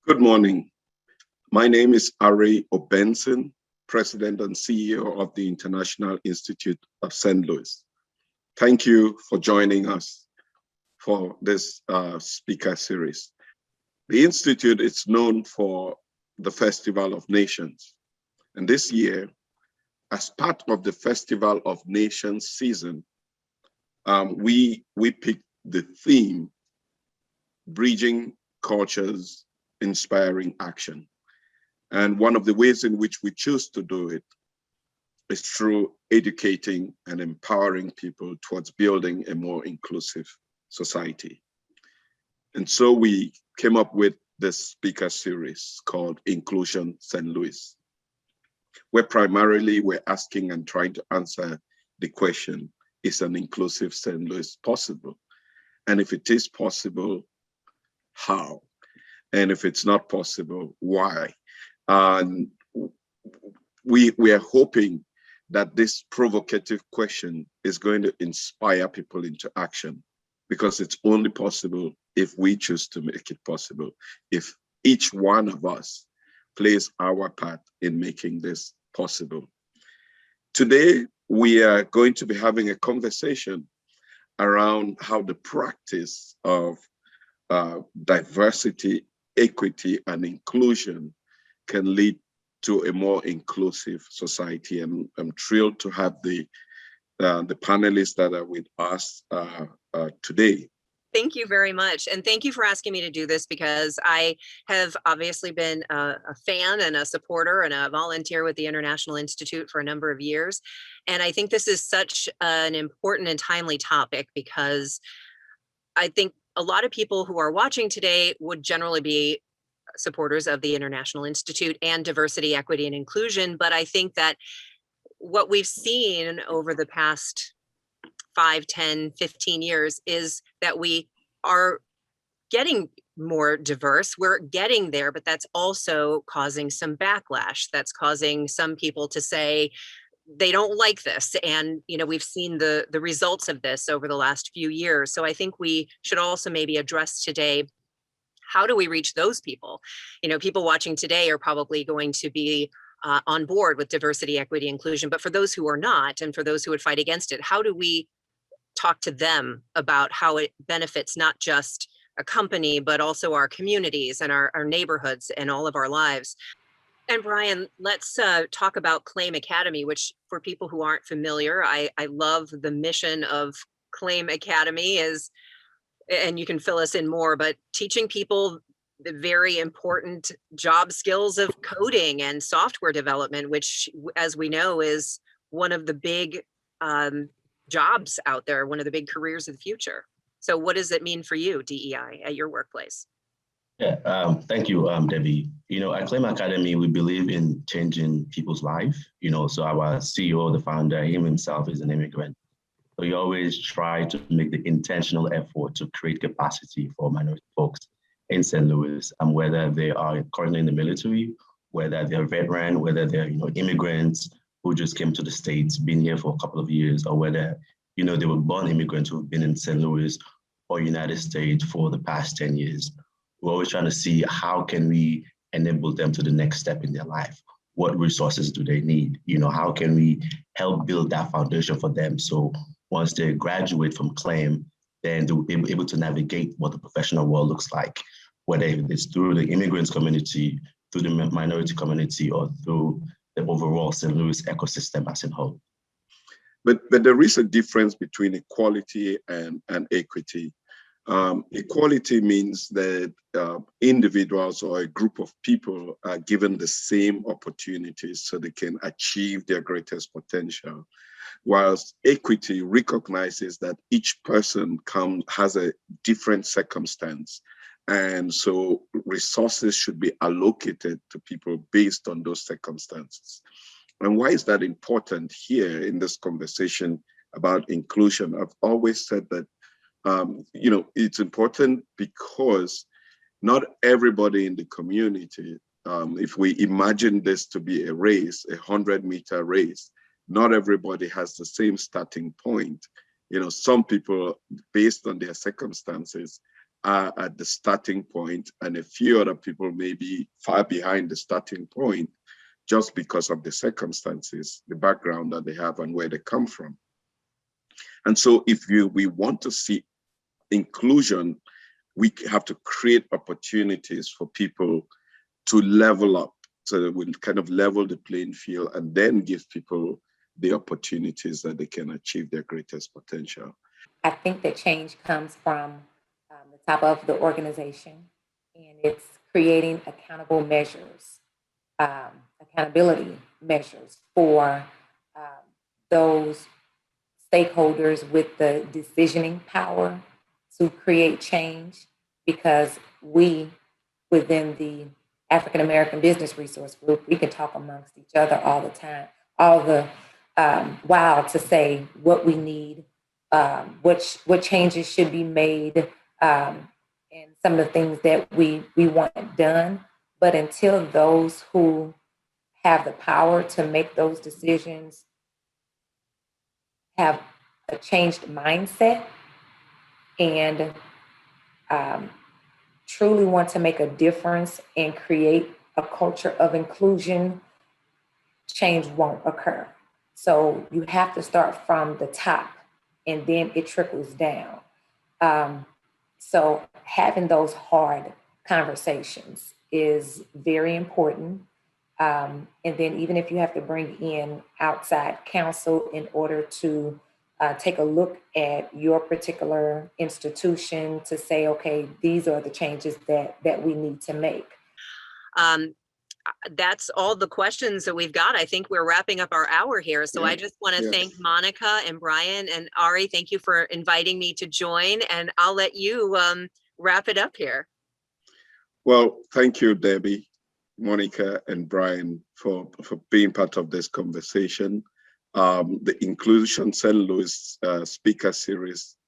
Good morning. My name is Ari Obenson, President and CEO of the International Institute of St. Louis. Thank you for joining us for this speaker series. The Institute is known for the Festival of Nations. And this year, as part of the Festival of Nations season, we picked the theme, Bridging Cultures, Inspiring Action. And one of the ways in which we choose to do it is through educating and empowering people towards building a more inclusive society. And so we came up with this speaker series called Inclusion St. Louis, where primarily we're asking and trying to answer the question, is an inclusive St. Louis possible? And if it is possible, how? And if it's not possible, why? And we are hoping that this provocative question is going to inspire people into action, because it's only possible if we choose to make it possible, if each one of us plays our part in making this possible. Today, we are going to be having a conversation around how the practice of diversity, equity, and inclusion can lead to a more inclusive society. And I'm thrilled to have the panelists that are with us today. Thank you very much. And thank you for asking me to do this, because I have obviously been a fan and a supporter and a volunteer with the International Institute for a number of years. And I think this is such an important and timely topic, because I think a lot of people who are watching today would generally be supporters of the International Institute and diversity, equity, and inclusion. But I think that what we've seen over the past 5, 10, 15 years is that we are getting more diverse. We're getting there, but that's also causing some backlash. That's causing some people to say they don't like this. And, we've seen the results of this over the last few years. So I think we should also maybe address today, how do we reach those people? People watching today are probably going to be on board with diversity, equity, inclusion. But for those who are not, and for those who would fight against it, how do we talk to them about how it benefits not just a company, but also our communities and our neighborhoods and all of our lives? And Brian, let's talk about Claim Academy, which, for people who aren't familiar, I love the mission of Claim Academy is, and you can fill us in more, but teaching people the very important job skills of coding and software development, which, as we know, is one of the big jobs out there, one of the big careers of the future. So what does it mean for you, DEI, at your workplace? Yeah, thank you, Debbie. At Claim Academy, we believe in changing people's life. So our CEO, the founder, him himself is an immigrant. So we always try to make the intentional effort to create capacity for minority folks in St. Louis, whether they are currently in the military, whether they're veteran, whether they're immigrants who just came to the States, been here for a couple of years, or whether they were born immigrants who've been in St. Louis or United States for the past 10 years. We're always trying to see how can we enable them to the next step in their life. What resources do they need? How can we help build that foundation for them? So once they graduate from Claim, then they'll be able to navigate what the professional world looks like, whether it's through the immigrants community, through the minority community, or through the overall St. Louis ecosystem as a whole. But there is a difference between equality and equity. Equality means that individuals or a group of people are given the same opportunities so they can achieve their greatest potential, whilst equity recognizes that each person has a different circumstance. And so resources should be allocated to people based on those circumstances. And why is that important here in this conversation about inclusion? I've always said that it's important because not everybody in the community, if we imagine this to be a race, a 100-meter race, not everybody has the same starting point. Some people, based on their circumstances, are at the starting point, and a few other people may be far behind the starting point just because of the circumstances, the background that they have, and where they come from. And so if we want to see inclusion, we have to create opportunities for people to level up, so that we kind of level the playing field and then give people the opportunities that they can achieve their greatest potential. I think that change comes from the top of the organization, and it's creating accountable measures, accountability measures for those stakeholders with the decisioning power to create change, because we, within the African American Business Resource Group, we can talk amongst each other all the time, all the while, to say what we need, what changes should be made, and some of the things that we want done. But until those who have the power to make those decisions have a changed mindset and truly want to make a difference and create a culture of inclusion, change won't occur. So you have to start from the top, and then it trickles down. So having those hard conversations is very important. And then even if you have to bring in outside counsel in order to take a look at your particular institution to say, okay, these are the changes that we need to make. That's all the questions that we've got. I think we're wrapping up our hour here. So I just want to thank Monica and Brian and Ari. Thank you for inviting me to join, and I'll let you wrap it up here. Well, thank you, Debbie, Monica, and Brian for being part of this conversation. The Inclusion St. Louis speaker series